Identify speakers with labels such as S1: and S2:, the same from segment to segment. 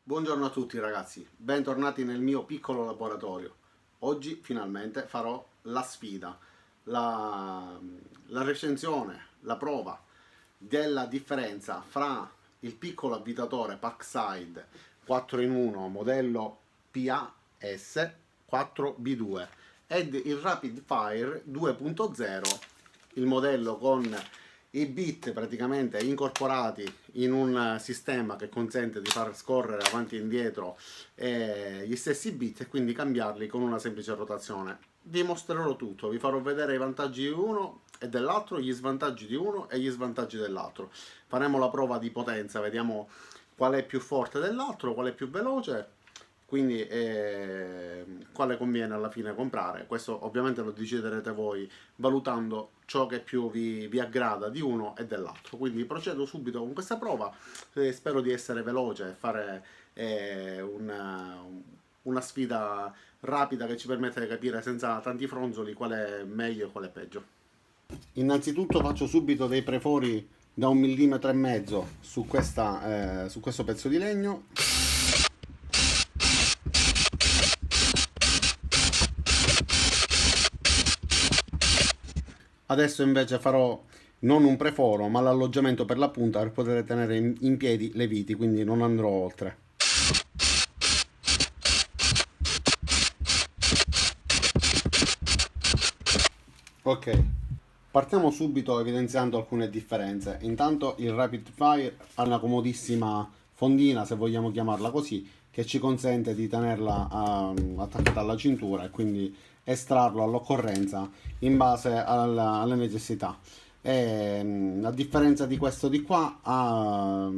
S1: Buongiorno a tutti ragazzi, bentornati nel mio piccolo laboratorio. Oggi finalmente farò la sfida, la recensione, la prova della differenza fra il piccolo avvitatore Parkside 4 in 1 modello PAS 4B2 ed il Rapid Fire 2.0, il modello con i bit praticamente incorporati in un sistema che consente di far scorrere avanti e indietro gli stessi bit e quindi cambiarli con una semplice rotazione. Vi mostrerò tutto, vi farò vedere i vantaggi di uno e dell'altro, gli svantaggi di uno e gli svantaggi dell'altro. Faremo la prova di potenza, vediamo qual è più forte dell'altro, qual è più veloce, quindi quale conviene alla fine comprare. Questo ovviamente lo deciderete voi valutando ciò che più vi aggrada di uno e dell'altro. Quindi procedo subito con questa prova, spero di essere veloce e fare una sfida rapida che ci permette di capire senza tanti fronzoli qual è meglio e qual è peggio. Innanzitutto faccio subito dei prefori da 1,5 mm su questo pezzo di legno. Adesso invece farò non un preforo ma l'alloggiamento per la punta per poter tenere in piedi le viti, quindi non andrò oltre. Ok, partiamo subito evidenziando alcune differenze. Intanto il Rapid Fire ha una comodissima fondina, se vogliamo chiamarla così, che ci consente di tenerla attaccata alla cintura e quindi estrarlo all'occorrenza in base alle necessità. A differenza di questo di qua ha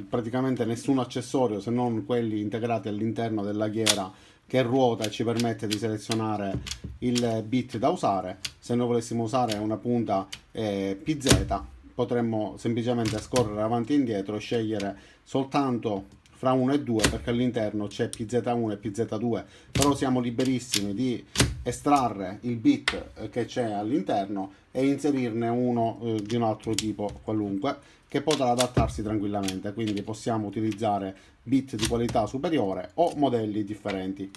S1: praticamente nessun accessorio se non quelli integrati all'interno della ghiera che ruota e ci permette di selezionare il bit da usare. Se noi volessimo usare una punta PZ potremmo semplicemente scorrere avanti e indietro e scegliere soltanto fra 1 e 2 perché all'interno c'è PZ1 e PZ2, però siamo liberissimi di estrarre il bit che c'è all'interno e inserirne uno di un altro tipo qualunque che potrà adattarsi tranquillamente, quindi possiamo utilizzare bit di qualità superiore o modelli differenti.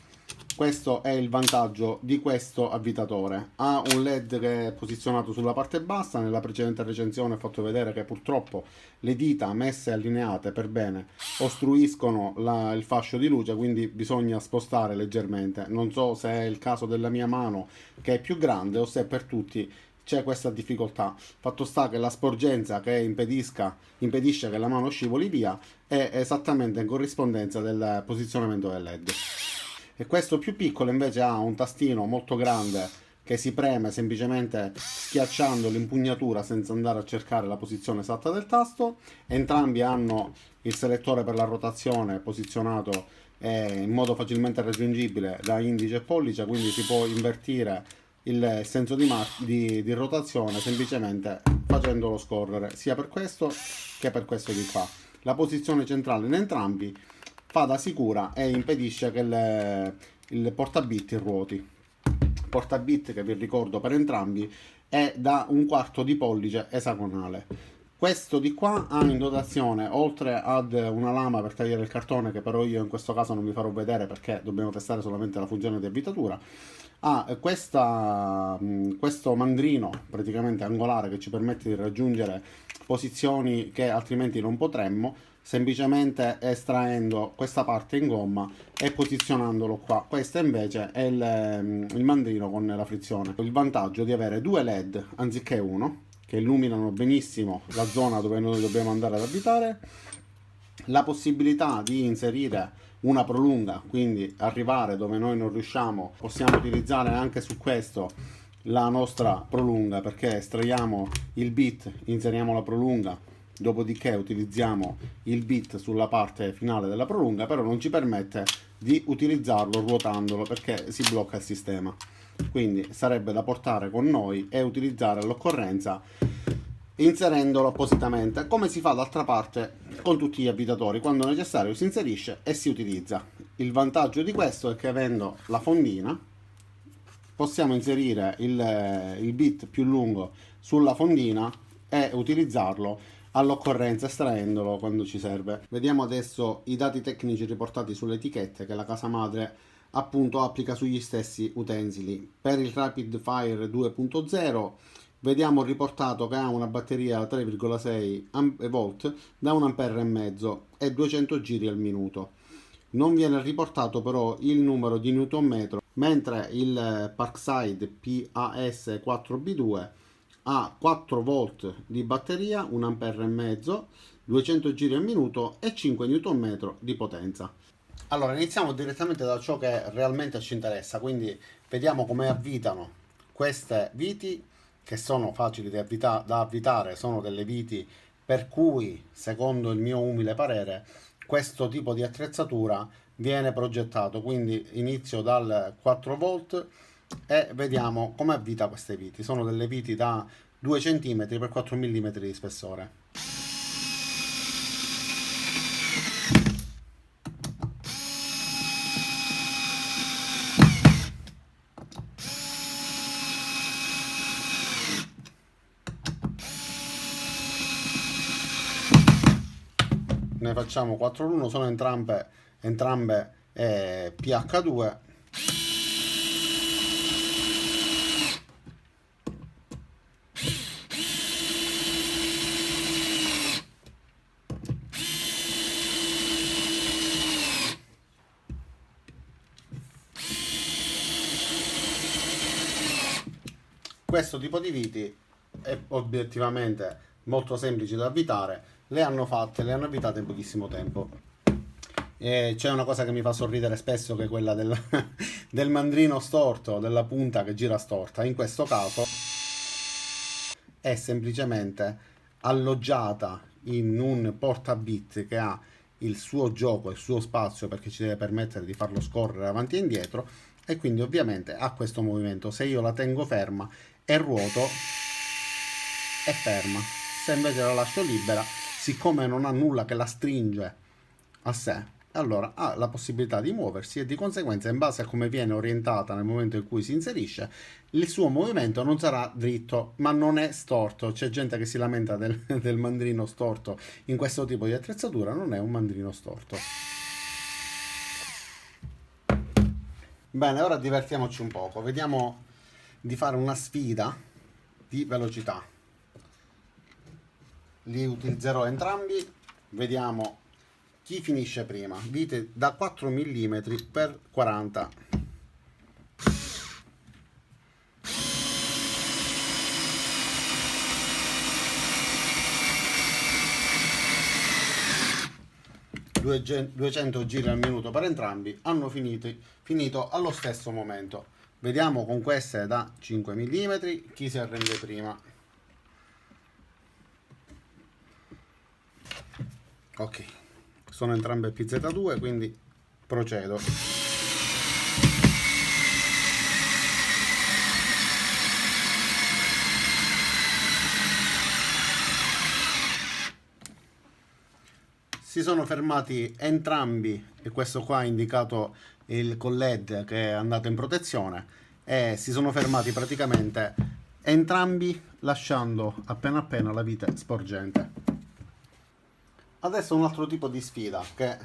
S1: Questo è il vantaggio di questo avvitatore. Ha un LED che è posizionato sulla parte bassa. Nella precedente recensione ho fatto vedere che purtroppo le dita messe allineate per bene ostruiscono il fascio di luce, quindi bisogna spostare leggermente. Non so se è il caso della mia mano che è più grande o se per tutti c'è questa difficoltà. Fatto sta che la sporgenza che impedisce che la mano scivoli via è esattamente in corrispondenza del posizionamento del LED. E questo più piccolo invece ha un tastino molto grande che si preme semplicemente schiacciando l'impugnatura senza andare a cercare la posizione esatta del tasto. Entrambi hanno il selettore per la rotazione posizionato in modo facilmente raggiungibile da indice e pollice, quindi si può invertire il senso di rotazione semplicemente facendolo scorrere sia per questo che per questo di qua. La posizione centrale in entrambi fa da sicura e impedisce che il portabit ruoti. Portabit che vi ricordo per entrambi è da 1/4 di pollice esagonale. Questo di qua ha in dotazione, oltre ad una lama per tagliare il cartone, che però io in questo caso non vi farò vedere perché dobbiamo testare solamente la funzione di avvitatura, ha questo mandrino praticamente angolare che ci permette di raggiungere posizioni che altrimenti non potremmo, semplicemente estraendo questa parte in gomma e posizionandolo qua. Questo invece è il mandrino con la frizione. Il vantaggio di avere due LED anziché uno, che illuminano benissimo la zona dove noi dobbiamo andare ad abitare, la possibilità di inserire una prolunga, quindi arrivare dove noi non riusciamo. Possiamo utilizzare anche su questo la nostra prolunga, perché estraiamo il bit, inseriamo la prolunga, dopodiché utilizziamo il bit sulla parte finale della prolunga, però non ci permette di utilizzarlo ruotandolo perché si blocca il sistema. Quindi sarebbe da portare con noi e utilizzare all'occorrenza inserendolo appositamente, come si fa d'altra parte con tutti gli avvitatori. Quando necessario si inserisce e si utilizza. Il vantaggio di questo è che avendo la fondina possiamo inserire il bit più lungo sulla fondina e utilizzarlo all'occorrenza, estraendolo quando ci serve. Vediamo adesso i dati tecnici riportati sulle etichette che la casa madre appunto applica sugli stessi utensili. Per il Rapid Fire 2.0 vediamo riportato che ha una batteria 3,6 volt da 1,5 A e 200 giri al minuto. Non viene riportato però il numero di Newton metro, mentre il Parkside PAS 4B2 ha 4 volt di batteria, 1,5 A, 200 giri al minuto e 5 Nm di potenza. Allora, iniziamo direttamente da ciò che realmente ci interessa, quindi vediamo come avvitano queste viti, che sono facili da avvitare, sono delle viti per cui, secondo il mio umile parere, questo tipo di attrezzatura viene progettato. Quindi inizio dal 4 volt e vediamo come avvita queste viti. Sono delle viti da 2 cm per 4 mm di spessore. Ne facciamo 4 all'uno, sono entrambe PH2. Questo tipo di viti è obiettivamente molto semplice da avvitare, le hanno avvitate in pochissimo tempo. E c'è una cosa che mi fa sorridere spesso, che è quella del mandrino storto, della punta che gira storta. In questo caso è semplicemente alloggiata in un portabit che ha il suo gioco, il suo spazio, perché ci deve permettere di farlo scorrere avanti e indietro, e quindi ovviamente ha questo movimento. Se io la tengo ferma e ruoto, è ferma. Se invece la lascio libera, siccome non ha nulla che la stringe a sé, allora ha la possibilità di muoversi, e di conseguenza, in base a come viene orientata nel momento in cui si inserisce, il suo movimento non sarà dritto, ma non è storto. C'è gente che si lamenta del mandrino storto in questo tipo di attrezzatura. Non è un mandrino storto. Bene, ora divertiamoci un poco. Vediamo di fare una sfida di velocità. Li utilizzerò entrambi. Vediamo chi finisce prima. Vite da 4 mm per 40. (200 giri al minuto per entrambi) hanno finito allo stesso momento. Vediamo con queste da 5 mm chi si arrende prima. Ok, sono entrambe PZ2, quindi procedo. Si sono fermati entrambi, e questo qua ha indicato con LED che è andato in protezione, e si sono fermati praticamente entrambi, lasciando appena appena la vite sporgente. Adesso un altro tipo di sfida, che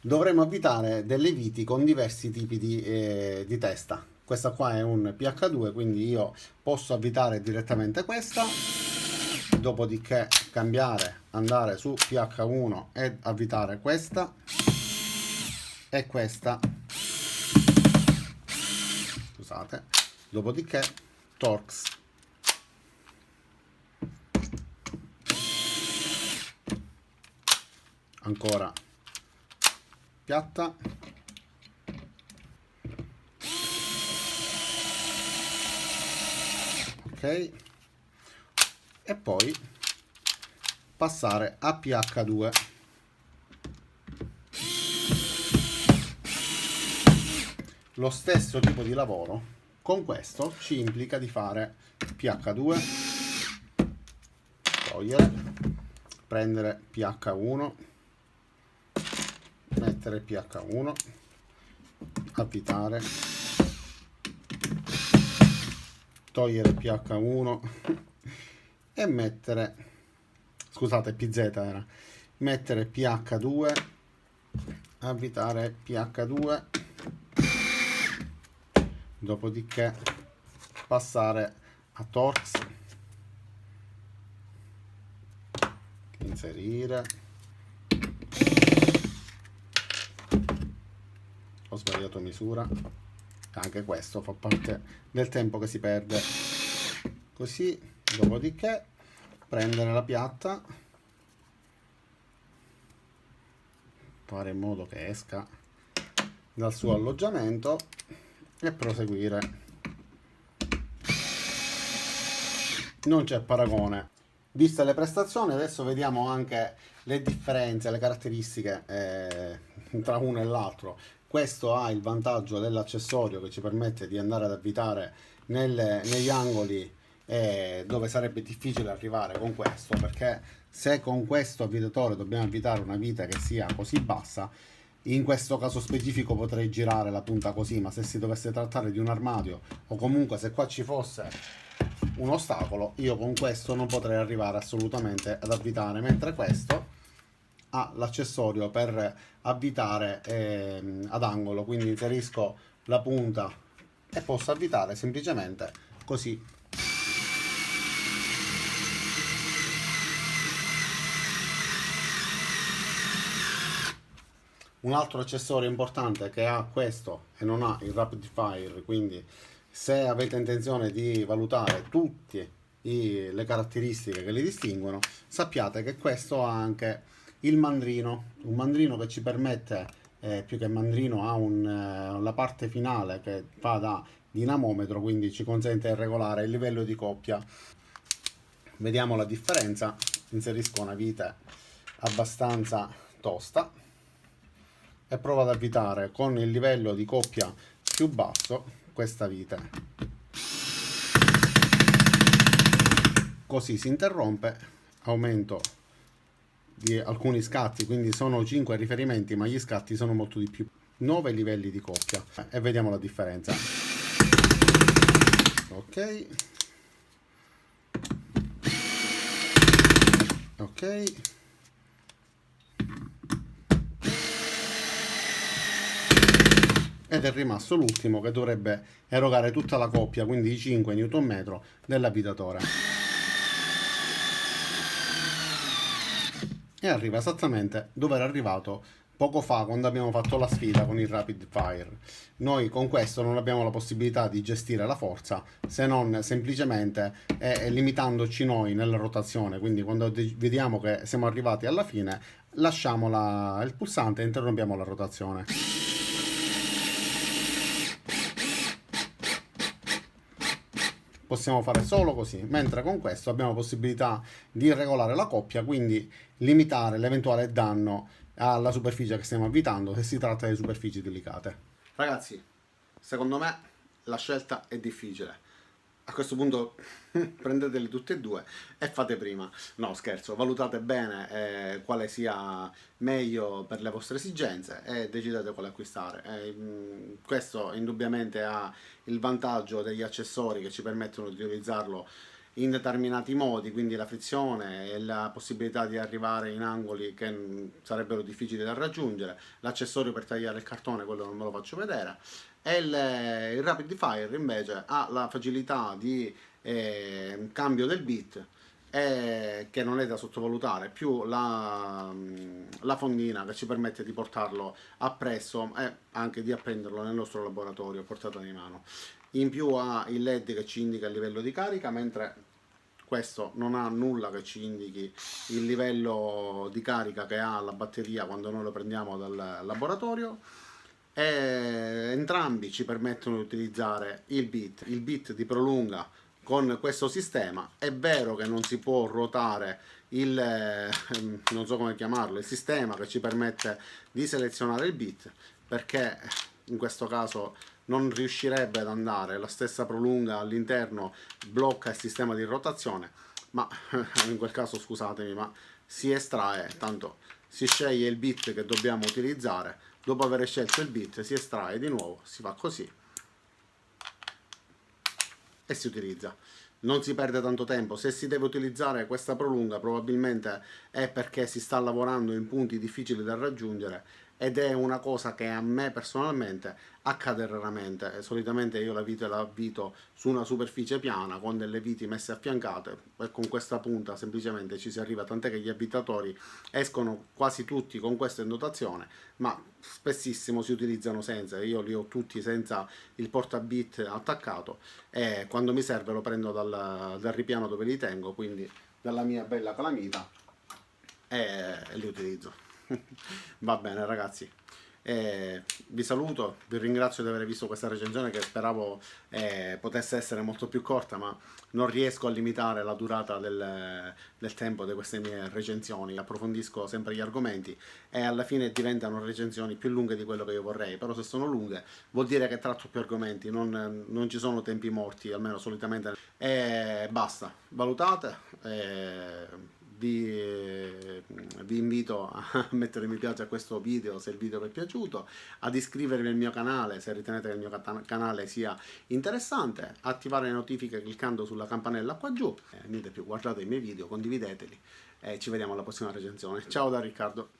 S1: dovremo avvitare delle viti con diversi tipi di testa. Questa qua è un PH2, quindi io posso avvitare direttamente questa, dopodiché cambiare, andare su PH1 e avvitare questa e questa, scusate, dopodiché Torx. Ancora piatta, ok, e poi passare a PH2. Lo stesso tipo di lavoro con questo ci implica di fare PH2, togliere, prendere PH1, mettere PH1, avvitare, togliere PH1 e mettere, scusate, PZ era, mettere PH2, avvitare PH2, dopodiché passare a Torx, inserire, ho sbagliato misura, anche questo fa parte del tempo che si perde, così, dopodiché prendere la piatta, fare in modo che esca dal suo alloggiamento e proseguire. Non c'è paragone. Viste le prestazioni, adesso vediamo anche le differenze, le caratteristiche tra uno e l'altro. Questo ha il vantaggio dell'accessorio che ci permette di andare ad avvitare negli angoli dove sarebbe difficile arrivare con questo, perché se con questo avvitatore dobbiamo avvitare una vite che sia così bassa, in questo caso specifico potrei girare la punta così, ma se si dovesse trattare di un armadio o comunque se qua ci fosse un ostacolo, io con questo non potrei arrivare assolutamente ad avvitare, mentre questo ha l'accessorio per avvitare ad angolo, quindi inserisco la punta e posso avvitare semplicemente così. Un altro accessorio importante che ha questo e non ha il rapid fire, quindi se avete intenzione di valutare tutte le caratteristiche che li distinguono, sappiate che questo ha anche il mandrino, un mandrino che ci permette, più che mandrino, ha la parte finale che fa da dinamometro, quindi ci consente di regolare il livello di coppia. Vediamo la differenza. Inserisco una vite abbastanza tosta e provo ad avvitare con il livello di coppia più basso questa vite. Così si interrompe, aumento di alcuni scatti, quindi sono 5 riferimenti, ma gli scatti sono molto di più. 9 livelli di coppia e vediamo la differenza. Ok. Ok. Ed è rimasto l'ultimo che dovrebbe erogare tutta la coppia, quindi i 5 Nm dell'avvitatore. E arriva esattamente dove era arrivato poco fa quando abbiamo fatto la sfida con il rapid fire. Noi con questo non abbiamo la possibilità di gestire la forza se non semplicemente limitandoci noi nella rotazione, quindi quando vediamo che siamo arrivati alla fine lasciamo il pulsante e interrompiamo la rotazione. Possiamo fare solo così, mentre con questo abbiamo possibilità di regolare la coppia, quindi limitare l'eventuale danno alla superficie che stiamo avvitando se si tratta di superfici delicate. Ragazzi, secondo me la scelta è difficile. A questo punto prendeteli tutte e due e fate prima. No, scherzo, valutate bene quale sia meglio per le vostre esigenze e decidete quale acquistare. Questo indubbiamente ha il vantaggio degli accessori che ci permettono di utilizzarlo in determinati modi, quindi la frizione e la possibilità di arrivare in angoli che sarebbero difficili da raggiungere, l'accessorio per tagliare il cartone, quello non ve lo faccio vedere, e il rapid fire invece ha la facilità di cambio del bit che non è da sottovalutare, più la fondina che ci permette di portarlo appresso e anche di appenderlo nel nostro laboratorio a portata di mano. In più ha il LED che ci indica il livello di carica, mentre questo non ha nulla che ci indichi il livello di carica che ha la batteria quando noi lo prendiamo dal laboratorio. E entrambi ci permettono di utilizzare il bit di prolunga con questo sistema. È vero che non si può ruotare non so come chiamarlo, il sistema che ci permette di selezionare il bit, perché in questo caso non riuscirebbe ad andare, la stessa prolunga all'interno blocca il sistema di rotazione, ma in quel caso scusatemi, ma si estrae, tanto si sceglie il bit che dobbiamo utilizzare, dopo aver scelto il bit si estrae di nuovo, si fa così e si utilizza. non si perde tanto tempo. Se si deve utilizzare questa prolunga, probabilmente è perché si sta lavorando in punti difficili da raggiungere, ed è una cosa che a me personalmente accade raramente. Solitamente io la avvito su una superficie piana con delle viti messe affiancate e con questa punta semplicemente ci si arriva, tant'è che gli abitatori escono quasi tutti con questa in dotazione, ma spessissimo si utilizzano senza. Io li ho tutti senza il portabit attaccato, e quando mi serve lo prendo dal ripiano dove li tengo, quindi dalla mia bella calamita, e li utilizzo. Va bene ragazzi, vi saluto, vi ringrazio di aver visto questa recensione che speravo potesse essere molto più corta, ma non riesco a limitare la durata del tempo di queste mie recensioni. Approfondisco sempre gli argomenti e alla fine diventano recensioni più lunghe di quello che io vorrei, però se sono lunghe vuol dire che tratto più argomenti, non ci sono tempi morti, almeno solitamente. E basta, valutate. Vi invito a mettere mi piace a questo video se il video vi è piaciuto, ad iscrivervi al mio canale se ritenete che il mio canale sia interessante, attivare le notifiche cliccando sulla campanella qua giù. Niente più, guardate i miei video, condivideteli e ci vediamo alla prossima recensione. Ciao da Riccardo.